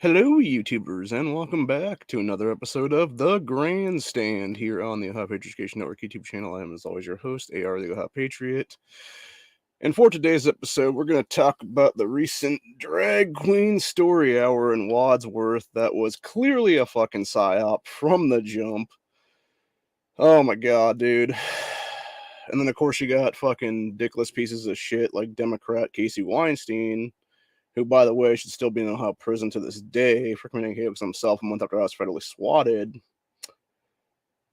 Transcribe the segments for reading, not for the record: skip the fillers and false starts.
Hello, YouTubers, and welcome back to another episode of The Grandstand here on the Ohio Patriot Education Network YouTube channel. I am, as always, your host, AR the Ohio Patriot. And for today's episode, we're going to talk about the recent drag queen story hour in Wadsworth that was clearly a fucking psyop from the jump. Oh my god, dude. And then, of course, you got fucking dickless pieces of shit like Democrat Casey Weinstein, who, by the way, should still be in Ohio prison to this day for committing hate himself a month after I was federally swatted.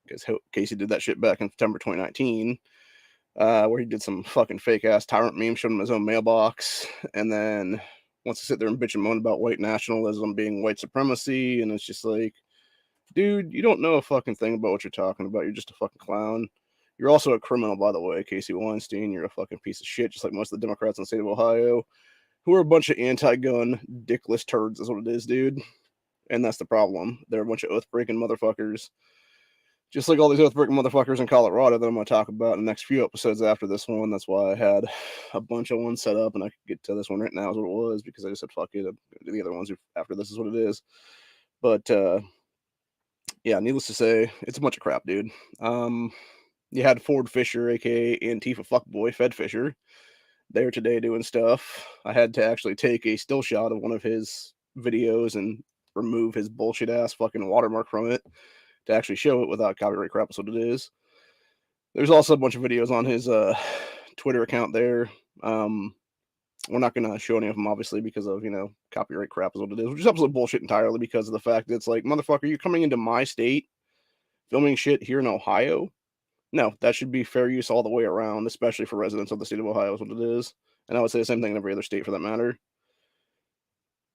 Because Casey did that shit back in September 2019, where he did some fucking fake ass tyrant meme, showed him his own mailbox, and then wants to sit there and bitch and moan about white nationalism being white supremacy, and it's just like, dude, you don't know a fucking thing about what you're talking about. You're just a fucking clown. You're also a criminal, by the way, Casey Weinstein. You're a fucking piece of shit, just like most of the Democrats in the state of Ohio, who are a bunch of anti-gun, dickless turds, is what it is, dude. And that's the problem. They're a bunch of oath-breaking motherfuckers. Just like all these oath-breaking motherfuckers in Colorado that I'm going to talk about in the next few episodes after this one. That's why I had a bunch of ones set up, and I could get to this one right now is what it was, because I just said, fuck it, I'll do the other ones after this is what it is. But, yeah, needless to say, it's a bunch of crap, dude. You had Ford Fisher, a.k.a. Antifa fuckboy, Fed Fisher, there today doing stuff. I had to actually take a still shot of one of his videos and remove his bullshit ass fucking watermark from it to actually show it without copyright crap. That's what it is. There's also a bunch of videos on his Twitter account there. We're not going to show any of them, obviously, because of, copyright crap is what it is, which is absolute bullshit entirely because of the fact that it's like, motherfucker, you're coming into my state filming shit here in Ohio? No, that should be fair use all the way around, especially for residents of the state of Ohio is what it is. And I would say the same thing in every other state for that matter.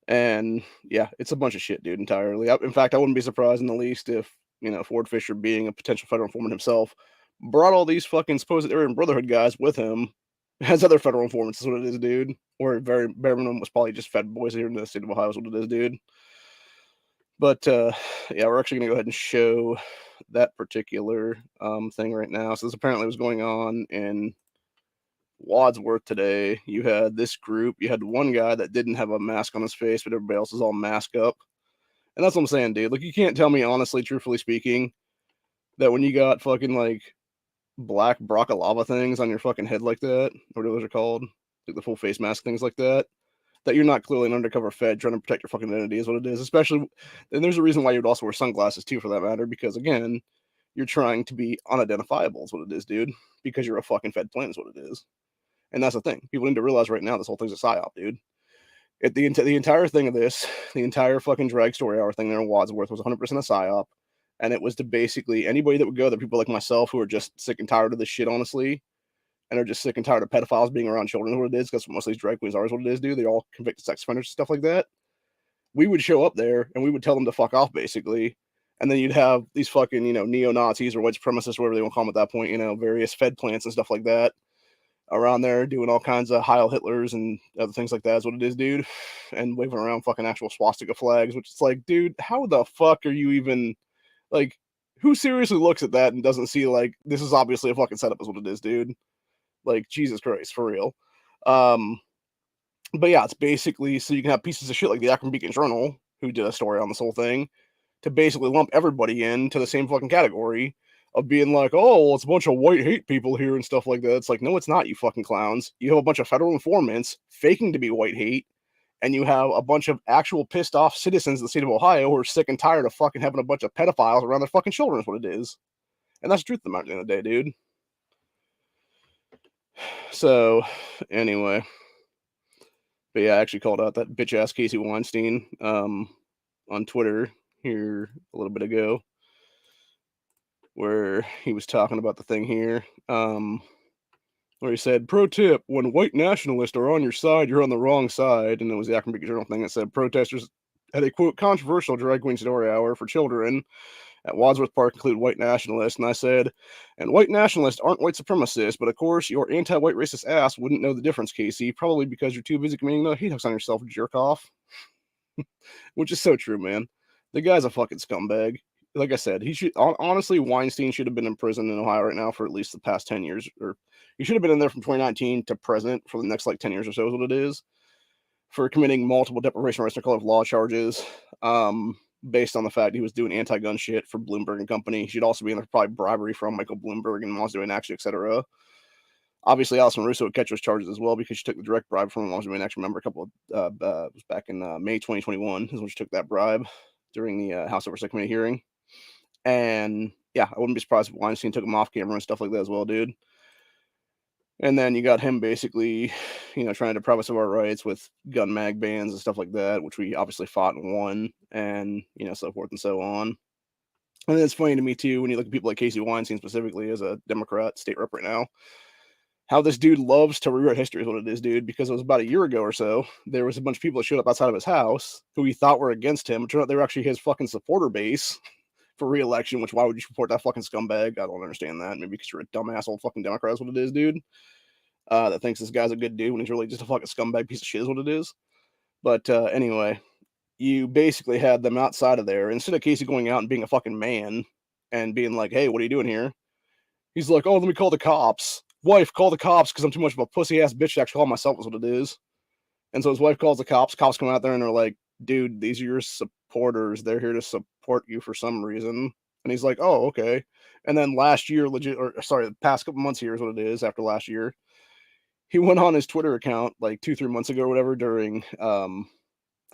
And yeah, it's a bunch of shit, dude, entirely. In fact, I wouldn't be surprised in the least if, Ford Fisher, being a potential federal informant himself, brought all these fucking supposed Aryan Brotherhood guys with him as other federal informants, is what it is, dude. Or very bare minimum was probably just Fed boys here in the state of Ohio, is what it is, dude. But yeah, we're actually gonna go ahead and show that particular thing right now. So this apparently was going on in Wadsworth today. You had this group. You had one guy that didn't have a mask on his face, but everybody else is all masked up. And that's what I'm saying, dude. Like, you can't tell me, honestly, truthfully speaking, that when you got fucking, like, black broccolava things on your fucking head like that, or whatever those are called, like the full face mask things like that you're not clearly an undercover Fed trying to protect your fucking identity is what it is. Especially, and there's a reason why you would also wear sunglasses, too, for that matter, because, again, you're trying to be unidentifiable is what it is, dude, because you're a fucking Fed plant is what it is. And that's the thing. People need to realize right now this whole thing's a psyop, dude. The entire thing of this, the entire fucking drag story hour thing there in Wadsworth was 100% a psyop. And it was to basically anybody that would go there, people like myself who are just sick and tired of this shit, honestly, and are just sick and tired of pedophiles being around children, is what it is, because most of these drag queens are, is what it is, dude. They're all convicted sex offenders and stuff like that. We would show up there and we would tell them to fuck off, basically. And then you'd have these fucking, neo-Nazis or white supremacists, whatever they want to call them at that point, various Fed plants and stuff like that around there doing all kinds of Heil Hitlers and other things like that is what it is, dude. And waving around fucking actual swastika flags, which is like, dude, how the fuck are you even, like, who seriously looks at that and doesn't see, like, this is obviously a fucking setup is what it is, dude. Like, Jesus Christ, for real. But yeah, it's basically so you can have pieces of shit like the Akron Beacon Journal, who did a story on this whole thing, to basically lump everybody into the same fucking category of being like, oh, well, it's a bunch of white hate people here and stuff like that. It's like, no, it's not, you fucking clowns. You have a bunch of federal informants faking to be white hate, and you have a bunch of actual pissed off citizens of the state of Ohio who are sick and tired of fucking having a bunch of pedophiles around their fucking children, is what it is. And that's the truth of the matter at the end of the day, dude. So, anyway. But yeah, I actually called out that bitch ass Casey Weinstein on Twitter here a little bit ago, where he was talking about the thing here, where he said, pro tip, when white nationalists are on your side, you're on the wrong side. And it was the Akron Beacon Journal thing that said protesters had a, quote, controversial drag queen story hour for children at Wadsworth Park include white nationalists. And I said, and white nationalists aren't white supremacists, but of course your anti-white racist ass wouldn't know the difference, Casey, probably because you're too busy committing the hate hooks on yourself, jerk off. Which is so true, man. The guy's a fucking scumbag. Like I said, he should, honestly, Weinstein should have been in prison in Ohio right now for at least the past 10 years, or he should have been in there from 2019 to present for the next like 10 years or so is what it is, for committing multiple deprivation of rights and color of law charges, based on the fact he was doing anti-gun shit for Bloomberg and company. She'd also be in there probably bribery from Michael Bloomberg and was doing action, etc. Obviously, Alison Russo would catch those charges as well because she took the direct bribe from him while she was doing action. Remember, it was back in May 2021 is when she took that bribe during the House Oversight Committee hearing. And yeah, I wouldn't be surprised if Weinstein took him off camera and stuff like that as well, dude. And then you got him basically, trying to deprive us of our rights with gun mag bans and stuff like that, which we obviously fought and won, and, so forth and so on. And then it's funny to me, too, when you look at people like Casey Weinstein specifically as a Democrat state rep right now, how this dude loves to rewrite history is what it is, dude, because it was about a year ago or so, there was a bunch of people that showed up outside of his house who he thought were against him. It turned out they were actually his fucking supporter base for re-election, which why would you support that fucking scumbag? I don't understand that. Maybe because you're a dumbass old fucking Democrat is what it is, dude. That thinks this guy's a good dude when he's really just a fucking scumbag piece of shit is what it is. But anyway, you basically had them outside of there. Instead of Casey going out and being a fucking man and being like, hey, what are you doing here? He's like, oh, let me call the cops. Wife, call the cops because I'm too much of a pussy-ass bitch to actually call myself is what it is. And so his wife calls the cops. Cops come out there and they're like, dude, these are your supporters. They're here to support you for some reason. And he's like, oh, okay. And then the past couple months here is what it is after last year. He went on his Twitter account like 2-3 months ago or whatever during, I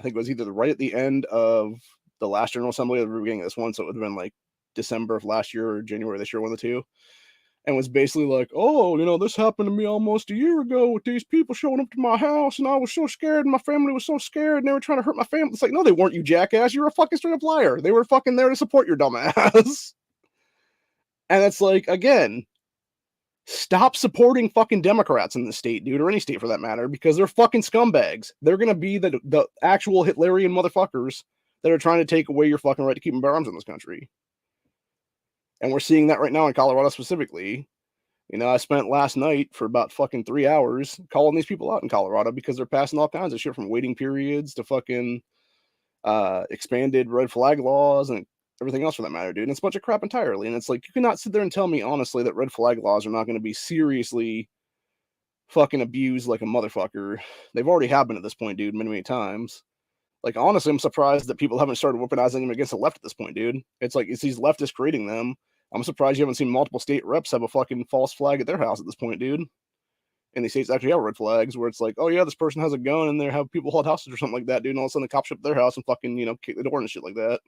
think it was either right at the end of the last General Assembly or the beginning of this one. So it would have been like December of last year or January this year, one of the two. And was basically like, oh, this happened to me almost a year ago with these people showing up to my house, and I was so scared, and my family was so scared, and they were trying to hurt my family. It's like, no, they weren't, you jackass. You're a fucking straight up liar. They were fucking there to support your dumb ass. And it's like, again, stop supporting fucking Democrats in the state, dude, or any state for that matter, because they're fucking scumbags. They're going to be the actual Hitlerian motherfuckers that are trying to take away your fucking right to keep and bear arms in this country. And we're seeing that right now in Colorado specifically. I spent last night for about fucking 3 hours calling these people out in Colorado because they're passing all kinds of shit from waiting periods to fucking expanded red flag laws and everything else for that matter, dude. And it's a bunch of crap entirely. And it's like, you cannot sit there and tell me honestly that red flag laws are not going to be seriously fucking abused like a motherfucker. They've already happened at this point, dude, many, many times. Like, honestly, I'm surprised that people haven't started weaponizing them against the left at this point, dude. It's like, it's these leftists creating them. I'm surprised you haven't seen multiple state reps have a fucking false flag at their house at this point, dude. And these states actually have red flags where it's like, oh yeah, this person has a gun and they have people hold hostage or something like that, dude. And all of a sudden the cops show up at their house and fucking, kick the door and shit like that.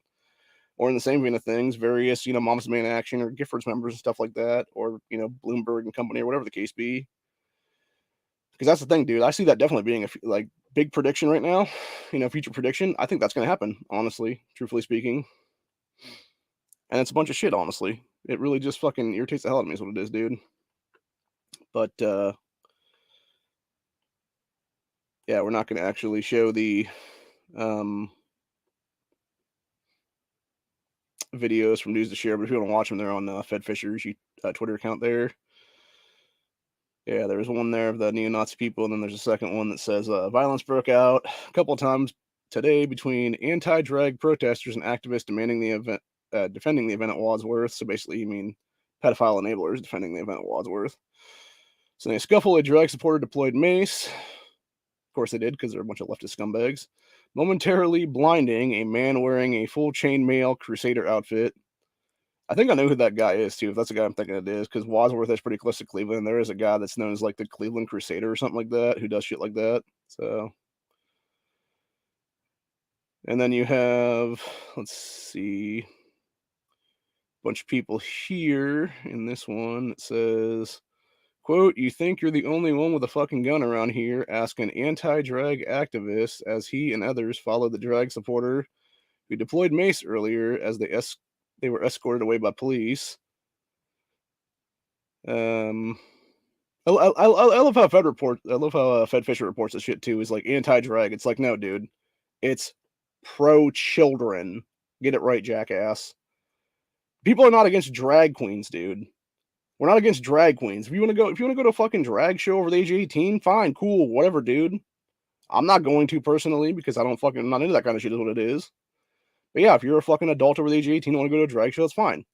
Or in the same vein of things, various, Moms Demand Action or Giffords members and stuff like that. Or, Bloomberg and company or whatever the case be. Because that's the thing, dude. I see that definitely being a big prediction right now. Future prediction. I think that's going to happen, honestly, truthfully speaking. And it's a bunch of shit, honestly. It really just fucking irritates the hell out of me is what it is, dude. But, yeah, we're not going to actually show the videos from News to Share, but if you want to watch them, they're on Fed Fisher's Twitter account there. Yeah, there's one there of the neo-Nazi people, and then there's a second one that says violence broke out a couple of times today between anti-drag protesters and activists defending the event at Wadsworth. So basically, you mean pedophile enablers defending the event at Wadsworth. So in a scuffle, a drag supporter deployed mace. Of course they did, because they're a bunch of leftist scumbags. Momentarily blinding a man wearing a full chainmail crusader outfit. I think I know who that guy is, too, if that's the guy I'm thinking it is, because Wadsworth is pretty close to Cleveland. There is a guy that's known as, the Cleveland Crusader or something like that, who does shit like that. So, and then you have, let's see, a bunch of people here in this one that says, quote, you think you're the only one with a fucking gun around here, ask an anti-drag activist as he and others followed the drag supporter who deployed mace earlier as they were escorted away by police. I love how Fed Fisher reports this shit too. Is like anti-drag. It's like, no, dude, it's pro-children. Get it right, jackass. People are not against drag queens, dude. We're not against drag queens. If you want to go to a fucking drag show over the age of 18, fine, cool, whatever, dude. I'm not going to personally because I'm not into that kind of shit is what it is. But yeah, if you're a fucking adult over the age of 18 and want to go to a drag show, that's fine.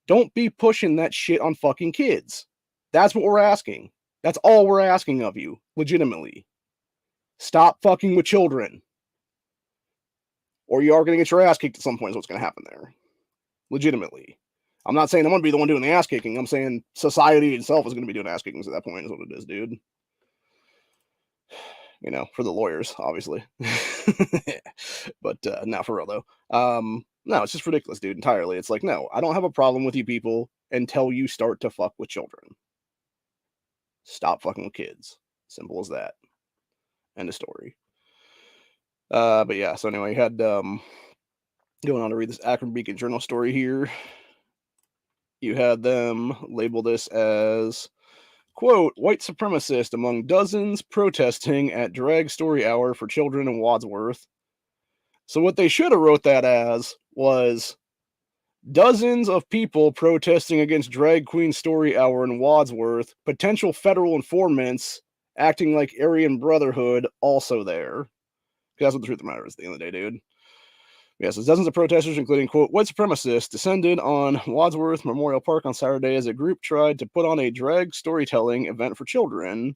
Don't be pushing that shit on fucking kids. That's what we're asking. That's all we're asking of you, legitimately. Stop fucking with children. Or you are going to get your ass kicked at some point is what's going to happen there. Legitimately. I'm not saying I'm going to be the one doing the ass kicking. I'm saying society itself is going to be doing ass kickings at that point is what it is, dude. You know, for the lawyers, obviously. But not for real, though. No, it's just ridiculous, dude, entirely. It's like, no, I don't have a problem with you people until you start to fuck with children. Stop fucking with kids. Simple as that. End of story. But yeah, so anyway, had going on to read this Akron Beacon Journal story here. You had them label this as, quote, white supremacist among dozens protesting at drag story hour for children in Wadsworth. So what they should have wrote that as was dozens of people protesting against drag queen story hour in Wadsworth, potential federal informants acting like Aryan Brotherhood also there. That's what the truth of the matter is at the end of the day, dude. Yes, dozens of protesters, including, quote, white supremacists, descended on Wadsworth Memorial Park on Saturday as a group tried to put on a drag storytelling event for children.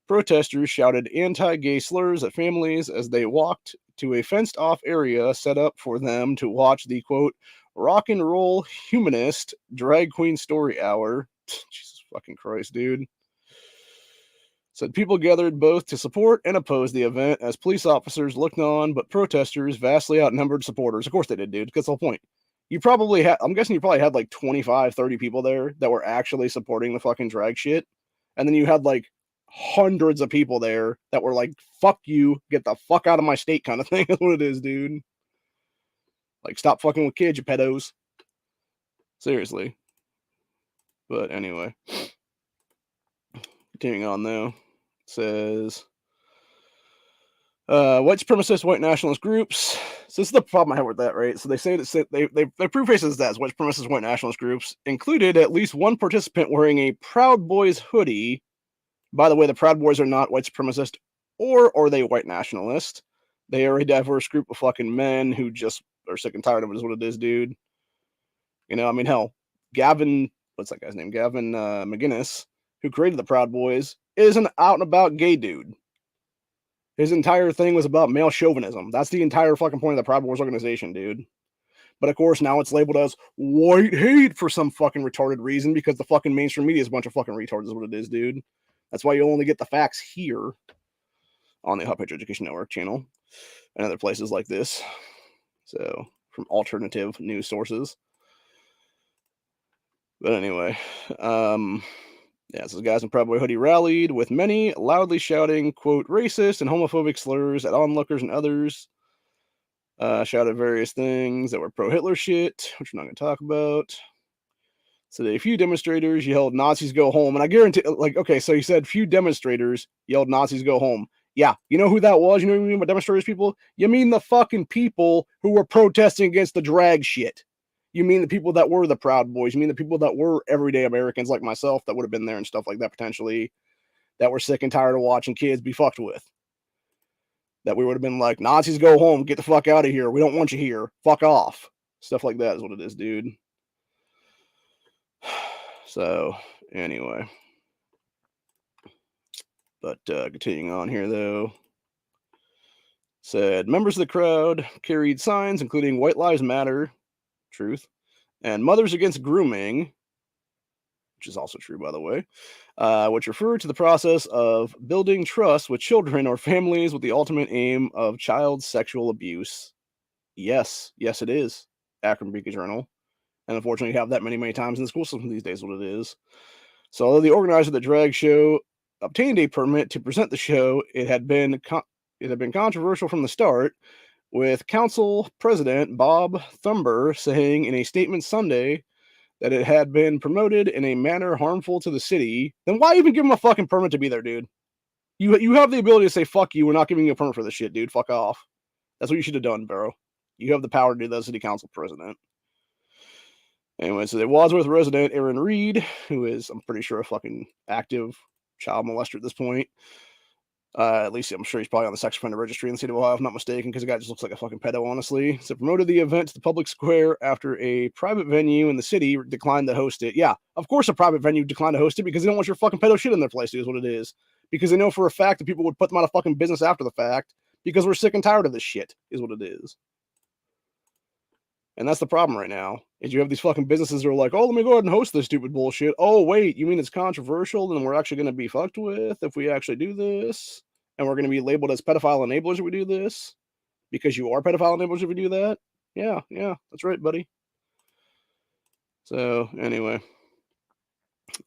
Protesters shouted anti-gay slurs at families as they walked to a fenced-off area set up for them to watch the, quote, rock and roll humanist drag queen story hour. Jesus fucking Christ, dude. Said people gathered both to support and oppose the event as police officers looked on, but protesters vastly outnumbered supporters. Of course they did, dude. That's the whole point. You probably had, I'm guessing you probably had like 25, 30 people there that were actually supporting the fucking drag shit. And then you had like hundreds of people there that were like, fuck you, get the fuck out of my state kind of thing. That's what it is, dude. Like, stop fucking with kids, you pedos. Seriously. But anyway. Continuing on though. Says white supremacist white nationalist groups. So this is the problem I have with that, right? So they say that they preface this as white supremacist white nationalist groups included at least one participant wearing a Proud Boys hoodie. By the way, the Proud Boys are not white supremacist or are they white nationalist. They are a diverse group of fucking men who just are sick and tired of it is what it is, dude. You know, I mean, hell, Gavin, what's that guy's name? Gavin McGinnis, who created the Proud Boys, is an out and about gay dude. His entire thing was about male chauvinism. That's the entire fucking point of the Proud Boys organization, dude. But of course, now it's labeled as white hate for some fucking retarded reason because the fucking mainstream media is a bunch of fucking retards is what it is, dude. That's why you only get the facts here on the Hot Picture Education Network channel and other places like this. So, from alternative news sources. But anyway, yeah, so guys in Proud Boy hoodie rallied with many loudly shouting, quote, racist and homophobic slurs at onlookers and others. Shouted various things that were pro-Hitler shit, which we're not going to talk about. So a few demonstrators yelled Nazis go home. And I guarantee, like, okay, so you said few demonstrators yelled Nazis go home. Yeah, you know who that was? You know what I mean by demonstrators, people? You mean the fucking people who were protesting against the drag shit. You mean the people that were the Proud Boys. You mean the people that were everyday Americans like myself that would have been there and stuff like that potentially, that were sick and tired of watching kids be fucked with. That we would have been like, Nazis go home, get the fuck out of here. We don't want you here. Fuck off. Stuff like that is what it is, dude. So, anyway. But continuing on here, though. Said, members of the crowd carried signs including White Lives Matter, truth, and Mothers Against Grooming, which is also true, by the way, which refer to the process of building trust with children or families with the ultimate aim of child sexual abuse. Yes, it is. Akron Beacon Journal. And unfortunately, you have that many times in the school system these days, what it is. So, although the organizer of the drag show obtained a permit to present the show, it had been controversial from the start, with Council President Bob Thumber saying in a statement Sunday that it had been promoted in a manner harmful to the city. Then why even give him a fucking permit to be there, dude? You have the ability to say, fuck you, we're not giving you a permit for this shit, dude. Fuck off. That's what you should have done, bro. You have the power to do that as city council president. Anyway, so the Wadsworth resident, Aaron Reed, who is, I'm pretty sure, a fucking active child molester at this point. At least I'm sure he's probably on the sex offender registry in the state of Ohio, if I'm not mistaken, because the guy just looks like a fucking pedo, honestly. So promoted the event to the public square after a private venue in the city declined to host it. Yeah, of course a private venue declined to host it because they don't want your fucking pedo shit in their place, dude, is what it is. because they know for a fact that people would put them out of fucking business after the fact because we're sick and tired of this shit, is what it is. And that's the problem right now, is you have these fucking businesses that are like, oh, let me go ahead and host this stupid bullshit. Oh, wait, you mean it's controversial and we're actually going to be fucked with if we actually do this? And we're going to be labeled as pedophile enablers if we do this? Because you are pedophile enablers if we do that? Yeah, that's right, buddy. So, anyway.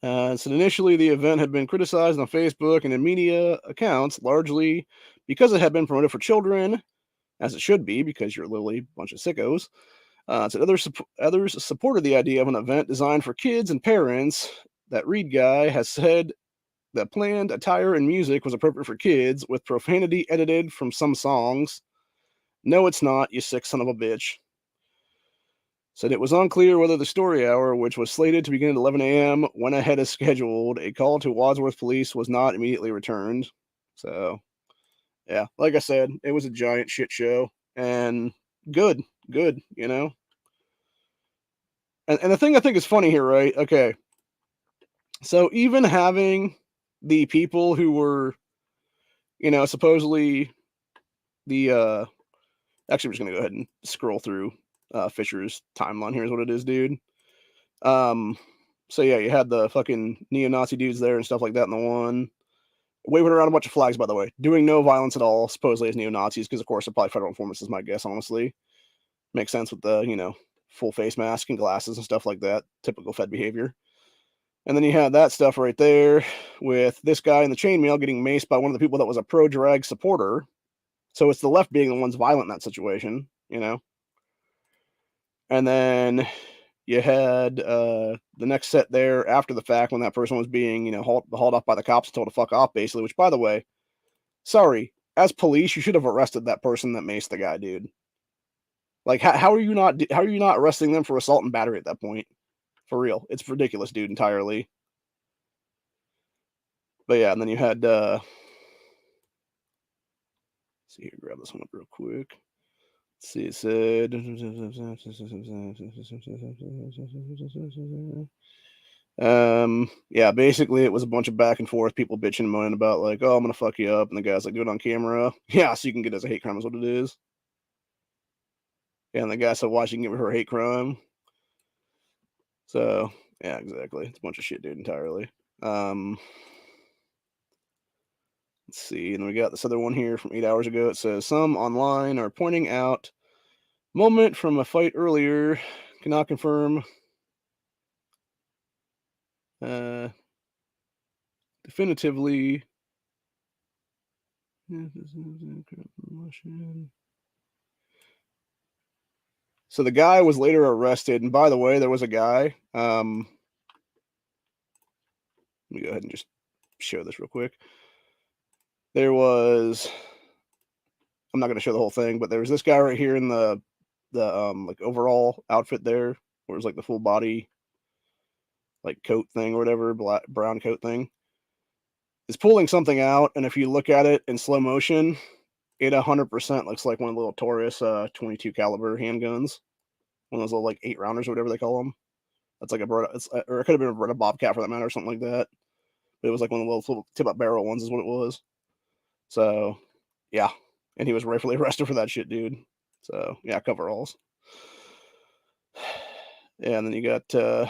So initially, the event had been criticized on Facebook and in media accounts, largely because it had been promoted for children, as it should be, because you're literally a bunch of sickos. So others supported the idea of an event designed for kids and parents. That Reed guy has said that planned attire and music was appropriate for kids, with profanity edited from some songs. No, it's not, you sick son of a bitch. Said it was unclear whether the story hour, which was slated to begin at 11 a.m., went ahead as scheduled. A call to Wadsworth police was not immediately returned. So, yeah, like I said, it was a giant shit show. And good, you know? And the thing I think is funny here, right? Okay. So even having the people who were, supposedly the, actually, I'm just going to go ahead and scroll through Fisher's timeline. Here's what it is, dude. So yeah, you had the fucking neo-Nazi dudes there and stuff like that in the one. Waving around a bunch of flags, by the way. Doing no violence at all, supposedly as neo-Nazis, because of course they're probably federal informants, is my guess, honestly. Makes sense with the, full face mask and glasses and stuff like that. Typical Fed behavior. And then you had that stuff right there with this guy in the chainmail getting maced by one of the people that was a pro-drag supporter. So it's the left being the ones violent in that situation, And then you had the next set there after the fact when that person was being, hauled off by the cops and told to fuck off, basically, which, by the way, sorry, as police, you should have arrested that person that maced the guy, dude. Like, how are you not arresting them for assault and battery at that point? For real. It's ridiculous, dude, entirely. But yeah, and then you had, let's see here, grab this one up real quick. Let's see, it said, yeah, basically it was a bunch of back and forth, people bitching and moaning about like, oh, I'm gonna fuck you up, and the guy's like, do it on camera. Yeah, so you can get it as a hate crime is what it is. Yeah, and the guy said, why she can give her a hate crime. So yeah, exactly. It's a bunch of shit, dude, entirely. Let's see, and then we got this other one here from 8 hours ago. It says some online are pointing out moment from a fight earlier, cannot confirm definitively. So the guy was later arrested, and by the way, there was a guy. Let me go ahead and just show this real quick. There was, I'm not going to show the whole thing, but there was this guy right here in the like overall outfit there, where it was like the full body, like coat thing or whatever, brown coat thing. Is pulling something out, and if you look at it in slow motion, it 100% looks like one of the little Taurus 22 caliber handguns, one of those little like 8-rounders or whatever they call them. That's like or it could have been a Beretta Bobcat for that matter, or something like that. But it was like one of the little tip-up barrel ones, is what it was. So yeah, and he was rightfully arrested for that shit, dude. So yeah, coveralls. Yeah, and then you got a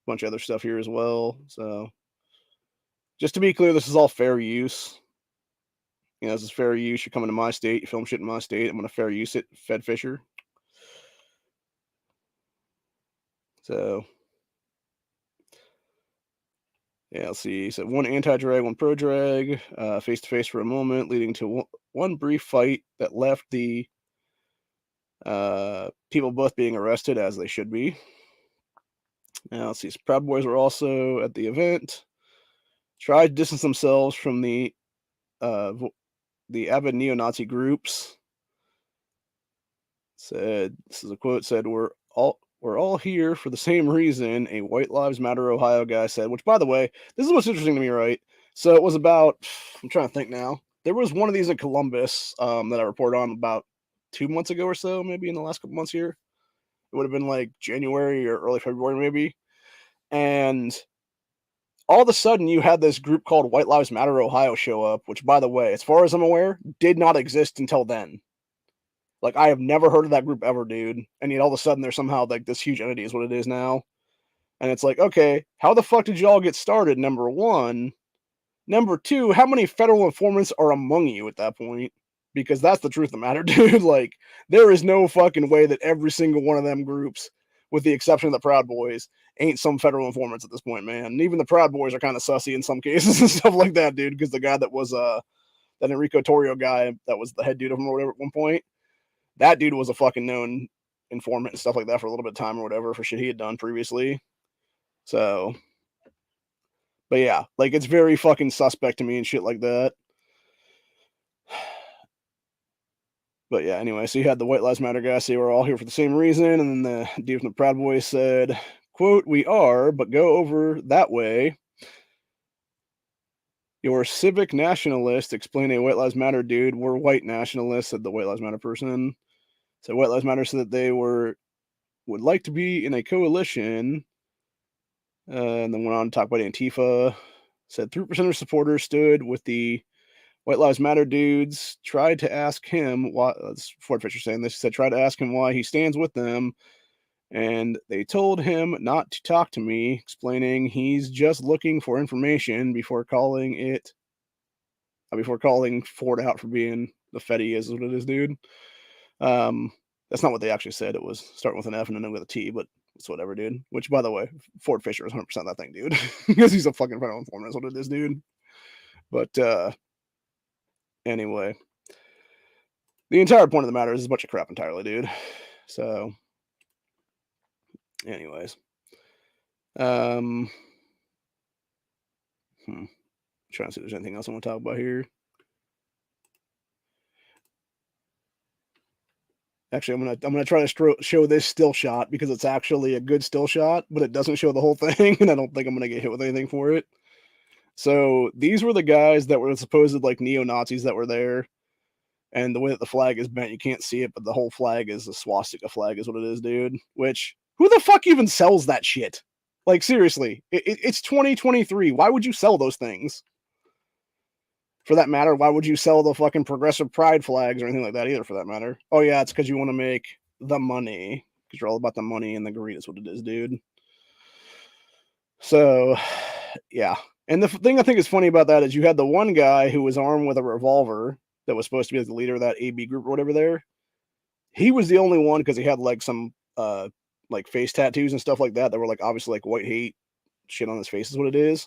bunch of other stuff here as well. So just to be clear, this is all fair use. This is fair use. You're coming to my state, you film shit in my state, I'm going to fair use it, Fed Fisher. So, yeah, let's see. So one anti-drag, one pro-drag, face-to-face for a moment, leading to one brief fight that left the people both being arrested, as they should be. Now, let's see. So Proud Boys were also at the event. Tried to distance themselves from the avid neo-Nazi groups. Said, this is a quote, said, we're all here for the same reason, a White Lives Matter Ohio guy said, which, by the way, this is what's interesting to me, right? So it was about, I'm trying to think now. There was one of these in Columbus that I reported on about 2 months ago or so, maybe in the last couple months here. It would have been like January or early February, maybe. And all of a sudden you had this group called White Lives Matter Ohio show up, which, by the way, as far as I'm aware, did not exist until then. Like, I have never heard of that group ever, dude. And yet all of a sudden they're somehow like this huge entity is what it is now. And it's like, okay, how the fuck did y'all get started? Number one. Number two, how many federal informants are among you at that point? Because that's the truth of the matter, dude. Like, there is no fucking way that every single one of them groups, with the exception of the Proud Boys, ain't some federal informants at this point, man. And even the Proud Boys are kind of sussy in some cases and stuff like that, dude. Because the guy that was that Enrico Torrio guy that was the head dude of them or whatever at one point, that dude was a fucking known informant and stuff like that for a little bit of time or whatever for shit he had done previously. So, but yeah, like, it's very fucking suspect to me and shit like that. But yeah, anyway, so you had the White Lives Matter guys say we're all here for the same reason, and then the dude from the Proud Boys said, quote, "We are, but go over that way. Your civic nationalist," explained a White Lives Matter dude. "We're white nationalists," said the White Lives Matter person. So White Lives Matter said that they would like to be in a coalition, and then went on to talk about Antifa. Said 3% of supporters stood with the White Lives Matter dudes, tried to ask him why. Ford Fisher saying this. He said, "Try to ask him why he stands with them, and they told him not to talk to me, explaining he's just looking for information before calling Ford out for being the Fed he is what it is, dude." That's not what they actually said. It was starting with an F and then with a T, but it's whatever, dude. Which, by the way, Ford Fisher is 100% that thing, dude, because he's a fucking federal informant. That's what it is, dude. But anyway, the entire point of the matter is a bunch of crap entirely, dude. So, anyways, trying to see if there's anything else I want to talk about here. Actually, I'm gonna try to show this still shot because it's actually a good still shot, but it doesn't show the whole thing, and I don't think I'm gonna get hit with anything for it. So these were the guys that were supposed like neo-Nazis that were there, and the way that the flag is bent, you can't see it, but the whole flag is a swastika flag, is what it is, dude. Which, who the fuck even sells that shit? Like, seriously, it's 2023. Why would you sell those things? For that matter, why would you sell the fucking progressive pride flags or anything like that either, for that matter? Oh, yeah, it's because you want to make the money. Because you're all about the money and the greed is what it is, dude. So, yeah. And the thing I think is funny about that is you had the one guy who was armed with a revolver that was supposed to be the leader of that AB group or whatever there. He was the only one because he had like some like face tattoos and stuff like that were like obviously like white hate shit on his face is what it is.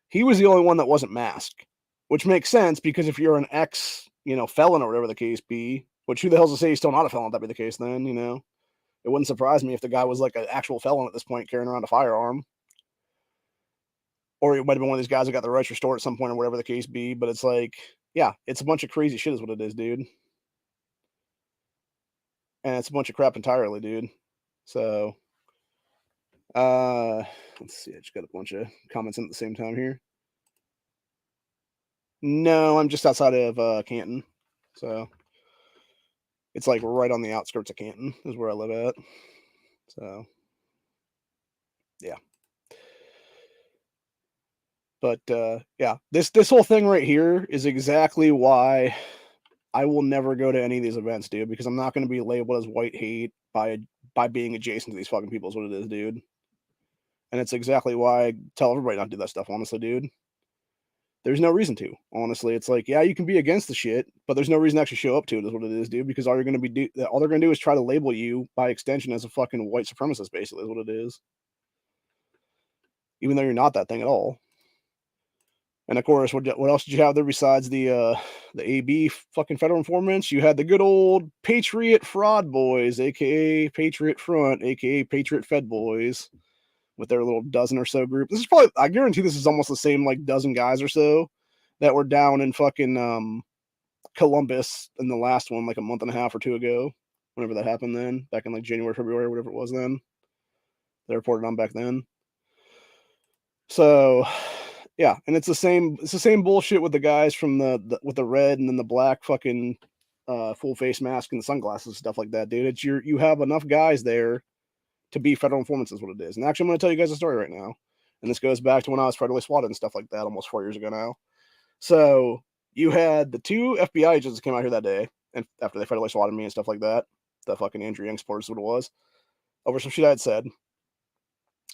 He was the only one that wasn't masked, which makes sense because if you're an ex, felon or whatever the case be, which who the hell's to say he's still not a felon if that be the case then, It wouldn't surprise me if the guy was like an actual felon at this point carrying around a firearm. Or it might have been one of these guys that got their rights restored at some point or whatever the case be, but it's like, yeah, it's a bunch of crazy shit is what it is, dude. And it's a bunch of crap entirely, dude. So, let's see, I just got a bunch of comments in at the same time here. No, I'm just outside of Canton. So, it's like right on the outskirts of Canton is where I live at. So, yeah. But yeah, this whole thing right here is exactly why I will never go to any of these events, dude, because I'm not going to be labeled as white hate by being adjacent to these fucking people is what it is, dude. And it's exactly why I tell everybody not to do that stuff, honestly, dude. There's no reason to, honestly. It's like, yeah, you can be against the shit, but there's no reason to actually show up to it is what it is, dude, because all they're going to do is try to label you by extension as a fucking white supremacist, basically, is what it is. Even though you're not that thing at all. And of course, what else did you have there besides the AB fucking federal informants? You had the good old Patriot Fraud Boys, aka Patriot Front, aka Patriot Fed Boys, with their little dozen or so group. This is probably, I guarantee this is almost the same like dozen guys or so that were down in fucking Columbus in the last one, like a month and a half or two ago, whenever that happened then, back in like January, February, whatever it was then. They reported on back then. So yeah, and it's the same bullshit with the guys from with the red and then the black fucking full face mask and the sunglasses and stuff like that, dude. It's you have enough guys there to be federal informants is what it is. And actually, I'm going to tell you guys a story right now. And this goes back to when I was federally swatted and stuff like that almost 4 years ago now. So you had the 2 FBI agents that came out here that day, and after they federally swatted me and stuff like that, the fucking Andrew Young supporters is what it was, over some shit I had said.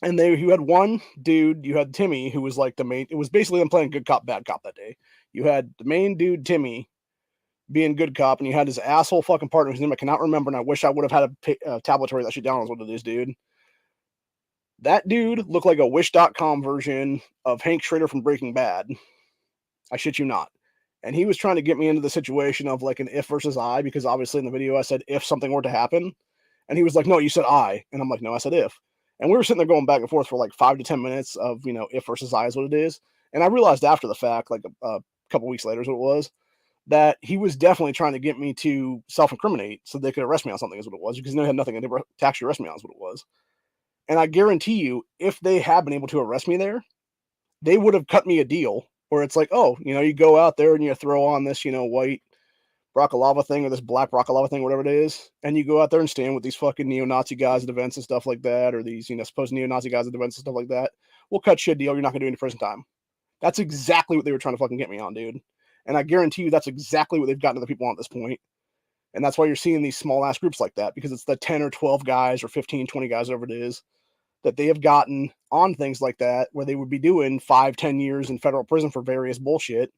And you had one dude, you had Timmy, who was like the main, it was basically them playing good cop, bad cop that day. You had the main dude, Timmy, being good cop, and you had his asshole fucking partner whose name I cannot remember, and I wish I would have had a tablet to write that shit down, is what it is, dude. That dude looked like a Wish.com version of Hank Schrader from Breaking Bad. I shit you not. And he was trying to get me into the situation of like an if versus I, because obviously in the video I said if something were to happen. And he was like, no, you said I. And I'm like, no, I said if. And we were sitting there going back and forth for like 5 to 10 minutes of, you know, if versus I is what it is. And I realized after the fact, like a couple weeks later is what it was, that he was definitely trying to get me to self-incriminate so they could arrest me on something is what it was, because they had nothing to actually arrest me on is what it was. And I guarantee you, if they had been able to arrest me there, they would have cut me a deal where it's like, oh, you know, you go out there and you throw on this, you know, white Brockalava thing or this black Brockalava thing, whatever it is, and you go out there and stand with these fucking neo-Nazi guys at events and stuff like that, or these, you know, supposed neo-Nazi guys at events and stuff like that. We'll cut you a deal. You're not going to do any prison time. That's exactly what they were trying to fucking get me on, dude. And I guarantee you that's exactly what they've gotten to the people on at this point. And that's why you're seeing these small-ass groups like that, because it's the 10 or 12 guys or 15, 20 guys, whatever it is, that they have gotten on things like that, where they would be doing 5, 10 years in federal prison for various bullshit.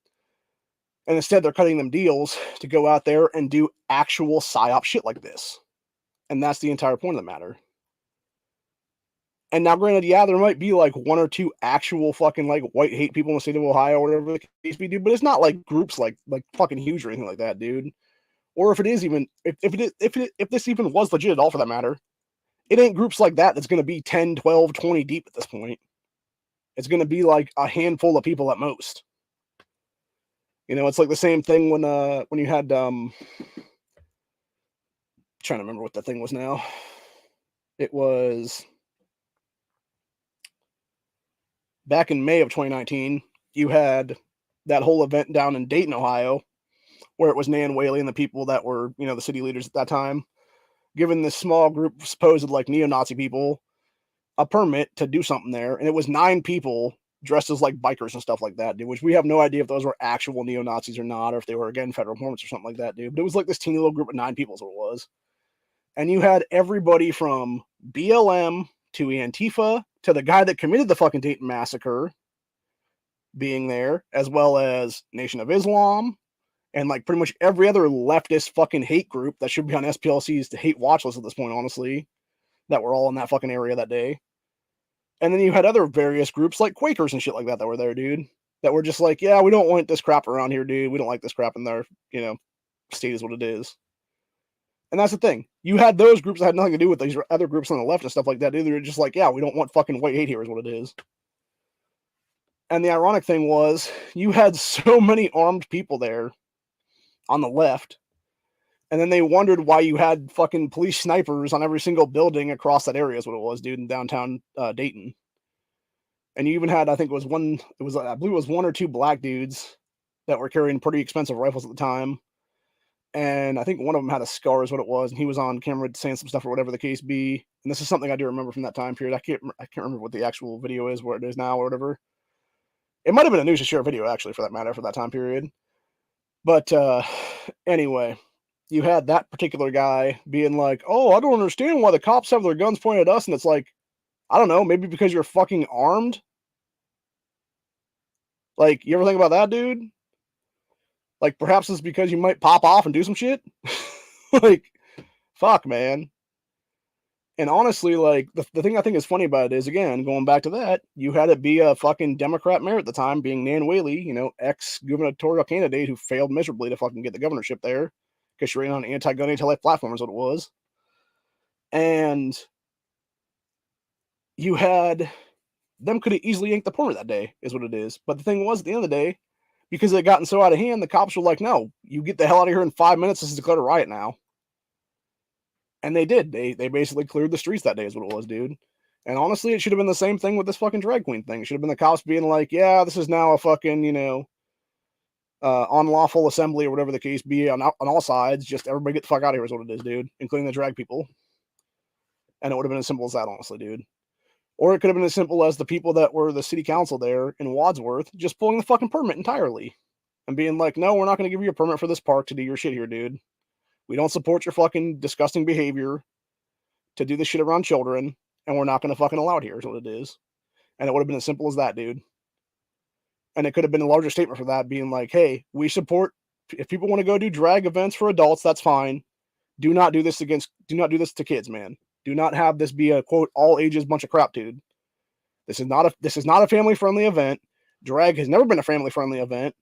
And instead, they're cutting them deals to go out there and do actual psyop shit like this. And that's the entire point of the matter. And now, granted, yeah, there might be like 1 or 2 actual fucking like white hate people in the state of Ohio or whatever the case be, dude. But it's not like groups like fucking huge or anything like that, dude. Or if it is even, if this even was legit at all for that matter, it ain't groups like that that's going to be 10, 12, 20 deep at this point. It's going to be like a handful of people at most. You know, it's like the same thing when you had trying to remember what that thing was now. It was back in May of 2019. You had that whole event down in Dayton, Ohio, where it was Nan Whaley and the people that were, you know, the city leaders at that time, giving this small group of supposed like neo-Nazi people a permit to do something there, and it was 9 people dressed as like bikers and stuff like that, dude, which we have no idea if those were actual neo-Nazis or not, or if they were, again, federal informants or something like that, dude. But it was like this teeny little group of 9 people is what it was. And you had everybody from BLM to Antifa to the guy that committed the fucking Dayton massacre being there, as well as Nation of Islam, and like pretty much every other leftist fucking hate group that should be on SPLC's to hate watch list at this point, honestly, that were all in that fucking area that day. And then you had other various groups like Quakers and shit like that that were there, dude, that were just like, yeah, we don't want this crap around here, dude. We don't like this crap in their, you know, state is what it is. And that's the thing. You had those groups that had nothing to do with these other groups on the left and stuff like that, dude. They were just like, yeah, we don't want fucking white hate here is what it is. And the ironic thing was you had so many armed people there on the left, and then they wondered why you had fucking police snipers on every single building across that area is what it was, dude, in downtown Dayton. And you even had, I think I believe it was 1 or 2 black dudes that were carrying pretty expensive rifles at the time. And I think one of them had a scar is what it was. And he was on camera saying some stuff or whatever the case be. And this is something I do remember from that time period. I can't remember what the actual video is, where it is now or whatever. It might have been a news to share video, actually, for that matter, for that time period. But anyway, you had that particular guy being like, oh, I don't understand why the cops have their guns pointed at us. And it's like, I don't know, maybe because you're fucking armed? Like, you ever think about that, dude? Like, perhaps it's because you might pop off and do some shit? Like, fuck, man. And honestly, like, the thing I think is funny about it is, again, going back to that, you had it be a fucking Democrat mayor at the time, being Nan Whaley, you know, ex-gubernatorial candidate who failed miserably to fucking get the governorship there, because she ran on an anti-gun, anti-life platform is what it was. And you had them could have easily yanked the permit that day, is what it is. But the thing was, at the end of the day, because it had gotten so out of hand, the cops were like, no, you get the hell out of here in 5 minutes. This is declared a riot now. And they did. They basically cleared the streets that day, is what it was, dude. And honestly, it should have been the same thing with this fucking drag queen thing. It should have been the cops being like, yeah, this is now a fucking, you know, unlawful assembly or whatever the case be on all sides. Just everybody get the fuck out of here is what it is, dude, including the drag people. And it would have been as simple as that, honestly, dude. Or it could have been as simple as the people that were the city council there in Wadsworth just pulling the fucking permit entirely and being like, no, we're not going to give you a permit for this park to do your shit here, dude. We don't support your fucking disgusting behavior to do this shit around children, and we're not going to fucking allow it here, is what it is. And it would have been as simple as that, dude. And it could have been a larger statement for that, being like, hey, we support, if people want to go do drag events for adults, that's fine. Do not do this to kids, man. Do not have this be a quote all ages bunch of crap, dude. This is not a family friendly event. Drag has never been a family friendly event,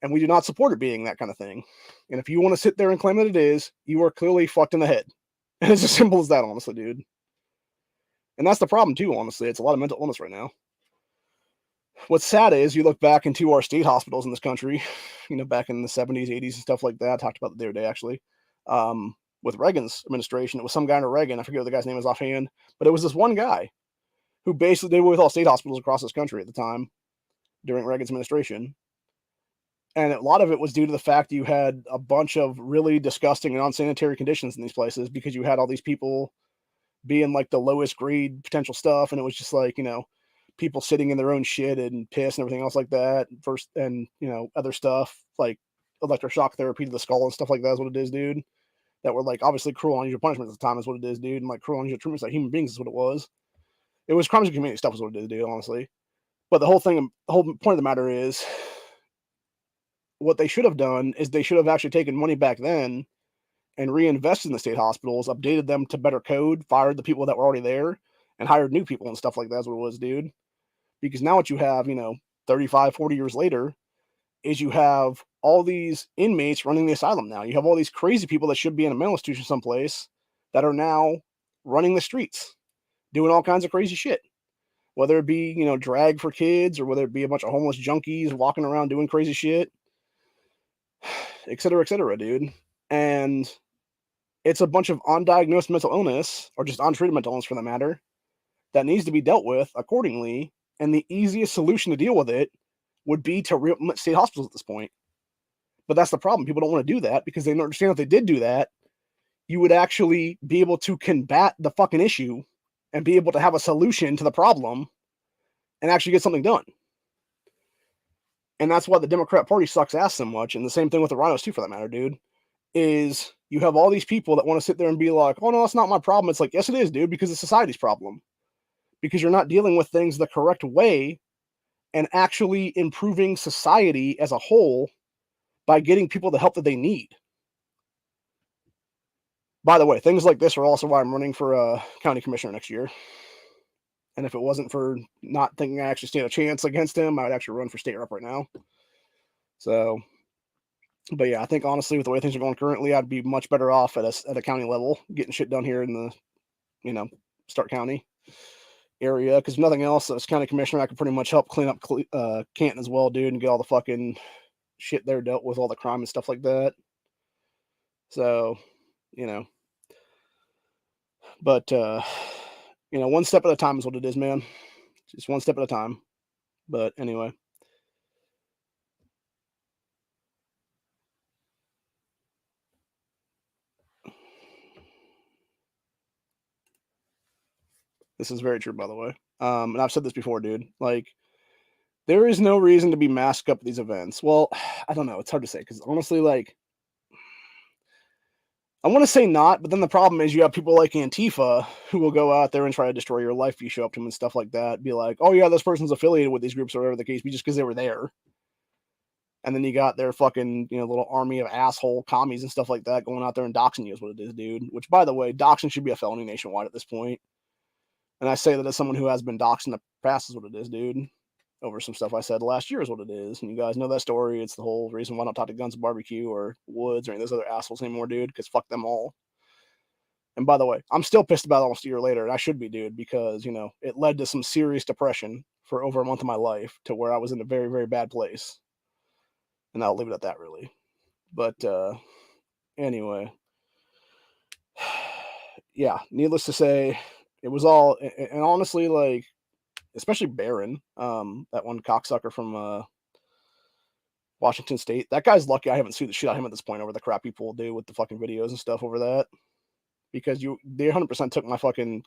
and we do not support it being that kind of thing. And if you want to sit there and claim that it is, you are clearly fucked in the head. And it's as simple as that, honestly, dude. And that's the problem too, honestly. It's a lot of mental illness right now. What's sad is you look back into our state hospitals in this country, back in the 70s, 80s, and stuff like that. I talked about it the other day, actually. With Reagan's administration, it was some guy under Reagan. I forget what the guy's name is offhand, but it was this one guy who basically did with all state hospitals across this country at the time during Reagan's administration. And a lot of it was due to the fact that you had a bunch of really disgusting and unsanitary conditions in these places because you had all these people being like the lowest grade potential stuff. And it was just like, people sitting in their own shit and piss and everything else like that. First, and, other stuff like electroshock therapy to the skull and stuff like that is what it is, dude. That were like obviously cruel and unusual punishment at the time is what it is, dude. And like cruel and unusual treatments like human beings is what it was. It was crimes of community stuff is what it is, dude, honestly. But the whole point of the matter is, what they should have done is they should have actually taken money back then and reinvested in the state hospitals, updated them to better code, fired the people that were already there, and hired new people and stuff like that is what it was, dude. Because now what you have, 35, 40 years later, is you have all these inmates running the asylum now. You have all these crazy people that should be in a mental institution someplace that are now running the streets, doing all kinds of crazy shit. Whether it be, drag for kids or whether it be a bunch of homeless junkies walking around doing crazy shit, et cetera, dude. And it's a bunch of undiagnosed mental illness, or just untreated mental illness for that matter, that needs to be dealt with accordingly. And the easiest solution to deal with it would be to re-implement state hospitals at this point. But that's the problem. People don't want to do that because they don't understand if they did do that, you would actually be able to combat the fucking issue and be able to have a solution to the problem and actually get something done. And that's why the Democrat Party sucks ass so much. And the same thing with the rhinos too, for that matter, dude, is you have all these people that want to sit there and be like, oh no, that's not my problem. It's like, yes, it is, dude, because it's society's problem. Because you're not dealing with things the correct way and actually improving society as a whole by getting people the help that they need. By the way, things like this are also why I'm running for a county commissioner next year. And if it wasn't for not thinking I actually stand a chance against him, I would actually run for state rep right now. So, but yeah, I think honestly, with the way things are going currently, I'd be much better off at a county level, getting shit done here in the, Stark County area. Because nothing else, as county commissioner, I could pretty much help clean up Canton as well, dude, and get all the fucking shit there dealt with, all the crime and stuff like that. So, but one step at a time is what it is, man. Just one step at a time. But anyway. This is very true, by the way. And I've said this before, dude. Like, there is no reason to be masked up at these events. Well, I don't know. It's hard to say because honestly, like, I want to say not, but then the problem is you have people like Antifa who will go out there and try to destroy your life if you show up to them and stuff like that. Be like, oh yeah, this person's affiliated with these groups or whatever the case be, just because they were there. And then you got their fucking, little army of asshole commies and stuff like that going out there and doxing you is what it is, dude. Which, by the way, doxing should be a felony nationwide at this point. And I say that as someone who has been doxed in the past is what it is, dude. Over some stuff I said last year is what it is. And you guys know that story. It's the whole reason why I don't talk to Guns Barbecue or Woods or any of those other assholes anymore, dude, because fuck them all. And by the way, I'm still pissed about it almost a year later, and I should be, dude, because, it led to some serious depression for over a month of my life to where I was in a very, very bad place. And I'll leave it at that, really. But anyway, yeah, needless to say, it was all, and honestly, like, especially Barron, that one cocksucker from Washington State. That guy's lucky I haven't sued the shit out of him at this point over the crap people do with the fucking videos and stuff over that. because they 100% took my fucking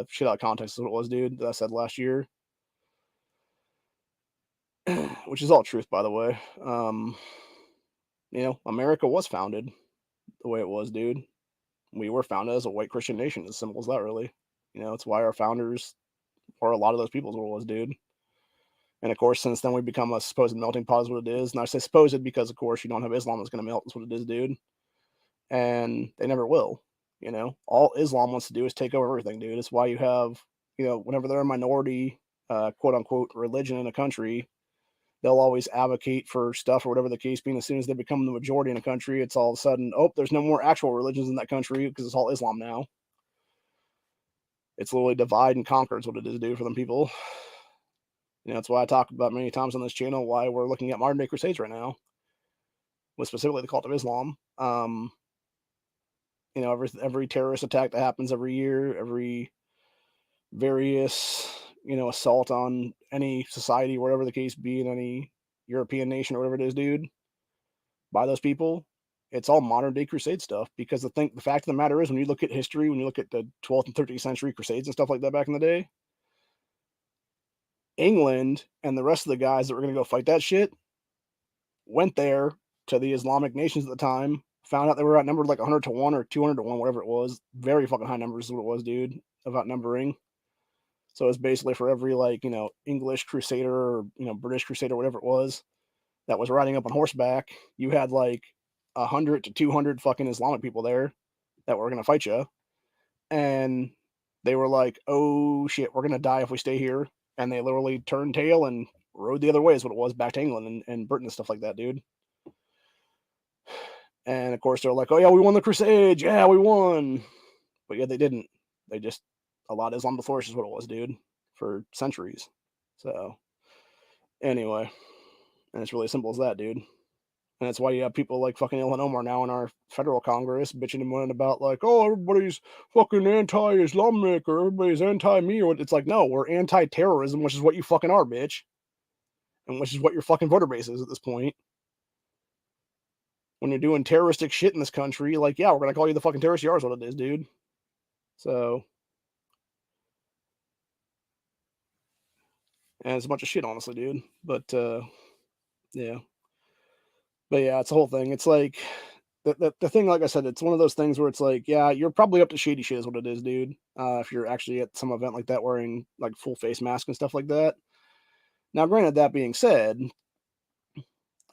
shit out of context. Is what it was, dude. That I said last year, which is all truth, by the way. America was founded the way it was, dude. We were founded as a white Christian nation. As simple as that, really. It's why our founders were a lot of those people. Is what it was, dude. And of course, since then, we've become a supposed melting pot, is what it is. And I say supposed because, of course, you don't have Islam that's going to melt. That's what it is, dude. And they never will. All Islam wants to do is take over everything, dude. It's why you have, whenever they're a minority, quote unquote, religion in a country, they'll always advocate for stuff or whatever the case being. As soon as they become the majority in a country, it's all of a sudden, oh, there's no more actual religions in that country because it's all Islam now. It's literally divide and conquer is what it is, dude, for them people. That's why I talk about many times on this channel why we're looking at modern day crusades right now, with specifically the cult of Islam. Every terrorist attack that happens every year, every various, assault on any society, whatever the case be, in any European nation or whatever it is, dude, by those people, it's all modern day crusade stuff. Because the fact of the matter is, when you look at history, when you look at the 12th and 13th century crusades and stuff like that back in the day, England and the rest of the guys that were going to go fight that shit went there to the Islamic nations at the time, found out they were outnumbered like 100 to 1 or 200 to 1, whatever it was. Very fucking high numbers is what it was, dude, of outnumbering. So it's basically for every, English crusader or, British crusader, whatever it was, that was riding up on horseback, you had like 100 to 200 fucking Islamic people there that were going to fight you. And they were like, oh shit, we're going to die if we stay here. And they literally turned tail and rode the other way, is what it was, back to England and Britain and stuff like that, dude. And of course, they're like, oh yeah, we won the crusade. Yeah, we won. But yeah, they didn't. They just allowed Islam to flourish, is what it was, dude, for centuries. So anyway, and it's really as simple as that, dude. And that's why you have people like fucking Ilhan Omar now in our federal Congress bitching and moaning about like, oh, everybody's fucking anti-Islamic or everybody's anti-me. Or it's like, no, we're anti-terrorism, which is what you fucking are, bitch. And which is what your fucking voter base is at this point. When you're doing terroristic shit in this country, like, yeah, we're going to call you the fucking terrorist you are, is what it is, dude. So, and it's a bunch of shit, honestly, dude. But, yeah. But yeah, it's the whole thing. It's like, the thing, like I said, it's one of those things where it's like, yeah, you're probably up to shady shit is what it is, dude. If you're actually at some event like that wearing, like, full face mask and stuff like that. Now, granted, that being said,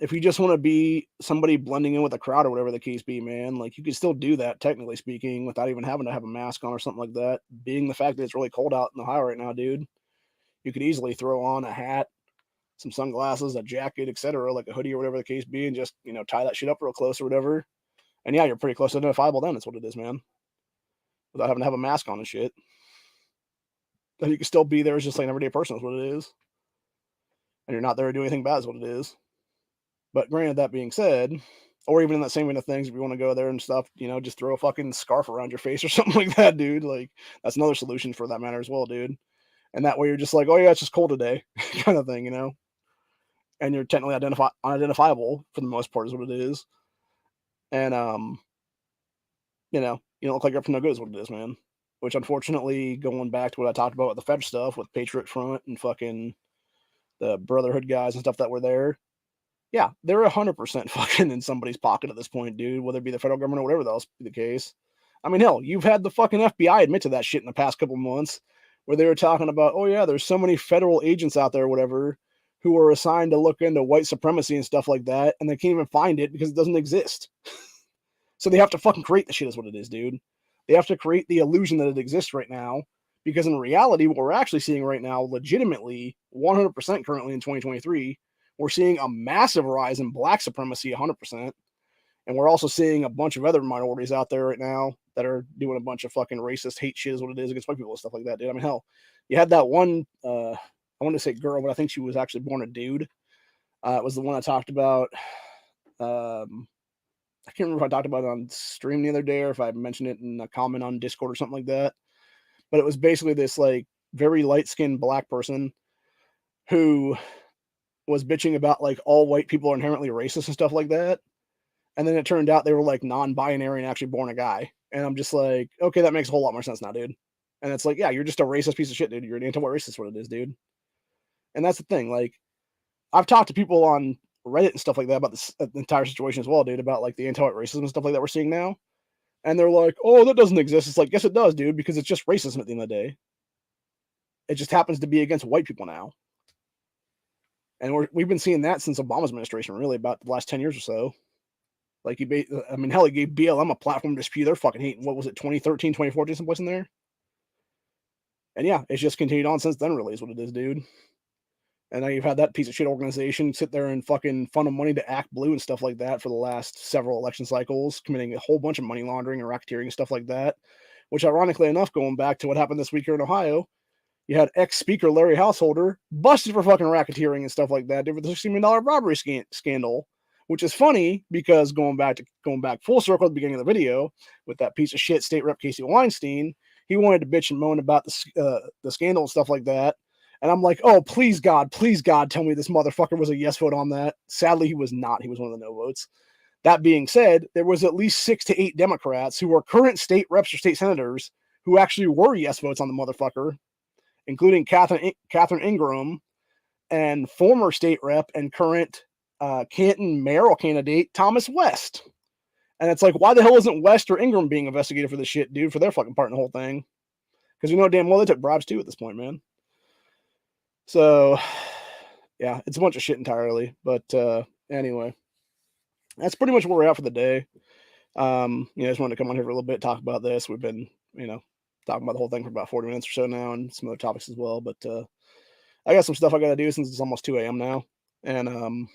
if you just want to be somebody blending in with the crowd or whatever the case be, man, like, you can still do that, technically speaking, without even having to have a mask on or something like that. Being the fact that it's really cold out in Ohio right now, dude, you could easily throw on a hat, some sunglasses, a jacket, etc., like a hoodie or whatever the case be, and just, tie that shit up real close or whatever. And yeah, you're pretty close to identifiable then. That's what it is, man. Without having to have a mask on and shit. And you can still be there as just like an everyday person, is what it is. And you're not there to do anything bad, is what it is. But granted, that being said, or even in that same way of things, if you want to go there and stuff, just throw a fucking scarf around your face or something like that, dude. Like, that's another solution for that matter as well, dude. And that way you're just like, oh yeah, it's just cold today, kind of thing, And you're technically unidentifiable for the most part, is what it is. And you don't look like you're up to no good, is what it is, man. Which, unfortunately, going back to what I talked about with the Fed stuff, with Patriot Front and fucking the Brotherhood guys and stuff that were there, yeah, they're 100% fucking in somebody's pocket at this point, dude, whether it be the federal government or whatever else be the case. I mean, hell, you've had the fucking FBI admit to that shit in the past couple months, where they were talking about, oh yeah, there's so many federal agents out there or whatever who are assigned to look into white supremacy and stuff like that, and they can't even find it because it doesn't exist. So they have to fucking create the shit, is what it is, dude. They have to create the illusion that it exists right now, because in reality, what we're actually seeing right now, legitimately, 100% currently in 2023, we're seeing a massive rise in black supremacy, 100%. And we're also seeing a bunch of other minorities out there right now that are doing a bunch of fucking racist hate shit, is what it is, against white people and stuff like that, dude. I mean, hell, you had that one, I want to say girl, but I think she was actually born a dude. It was the one I talked about. I can't remember if I talked about it on stream the other day or if I mentioned it in a comment on Discord or something like that. But it was basically this like very light-skinned black person who was bitching about like all white people are inherently racist and stuff like that. And then it turned out they were like non-binary and actually born a guy. And I'm just like, okay, that makes a whole lot more sense now, dude. And it's like, yeah, you're just a racist piece of shit, dude. You're an anti-white racist, what it is, dude. And that's the thing. Like, I've talked to people on Reddit and stuff like that about this the entire situation as well, dude, about like the anti-white racism and stuff like that we're seeing now. And they're like, oh, that doesn't exist. It's like, yes, it does, dude, because it's just racism at the end of the day. It just happens to be against white people now. And we've been seeing that since Obama's administration, really, about the last 10 years or so. Like, hell, he gave BLM a platform to spew their fucking hate. What was it, 2013, 2014, someplace in there? And yeah, it's just continued on since then, really, is what it is, dude. And now you've had that piece of shit organization sit there and fucking funnel money to Act Blue and stuff like that for the last several election cycles, committing a whole bunch of money laundering and racketeering and stuff like that. Which, ironically enough, going back to what happened this week here in Ohio, you had ex-speaker Larry Householder busted for fucking racketeering and stuff like that, with the $60 million robbery scandal. Which is funny because going back full circle at the beginning of the video with that piece of shit state rep Casey Weinstein, he wanted to bitch and moan about the scandal and stuff like that. And I'm like, oh, please God, tell me this motherfucker was a yes vote on that. Sadly, he was not. He was one of the no votes. That being said, there was at least 6 to 8 Democrats who were current state reps or state senators who actually were yes votes on the motherfucker, including Catherine Ingram and former state rep and current Canton mayoral candidate Thomas West. And it's like, why the hell isn't West or Ingram being investigated for this shit, dude, for their fucking part in the whole thing? Because you know damn well they took bribes too at this point, man. So, yeah, it's a bunch of shit entirely. But anyway, that's pretty much where we're at for the day. I just wanted to come on here for a little bit, talk about this. We've been, talking about the whole thing for about 40 minutes or so now and some other topics as well. But I got some stuff I got to do since it's almost 2 a.m. now. And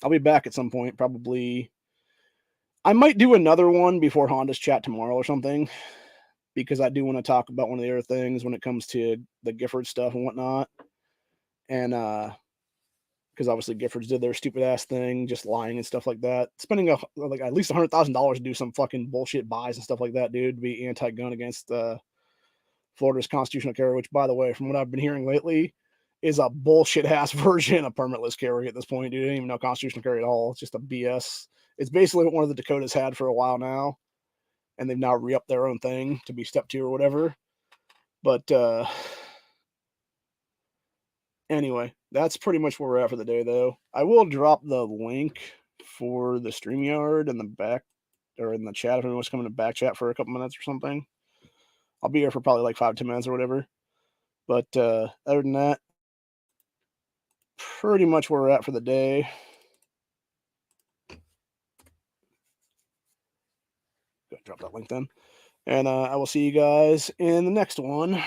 I'll be back at some point, probably. I might do another one before Honda's chat tomorrow or something, because I do want to talk about one of the other things when it comes to the Gifford stuff and whatnot. And because obviously Giffords did their stupid ass thing, just lying and stuff like that, spending like at least $100,000 to do some fucking bullshit buys and stuff like that, dude, to be anti-gun against Florida's constitutional carry, which, by the way, from what I've been hearing lately, is a bullshit ass version of permitless carry at this point, dude. I didn't even know constitutional carry at all. It's just a BS. It's basically what one of the Dakotas had for a while now, and they've now re-upped their own thing to be step 2 or whatever. But anyway, that's pretty much where we're at for the day, though. I will drop the link for the StreamYard in the back, or in the chat if anyone's coming to back chat for a couple minutes or something. I'll be here for probably like 5-10 minutes or whatever. But other than that, pretty much where we're at for the day. Go drop that link then. And I will see you guys in the next one.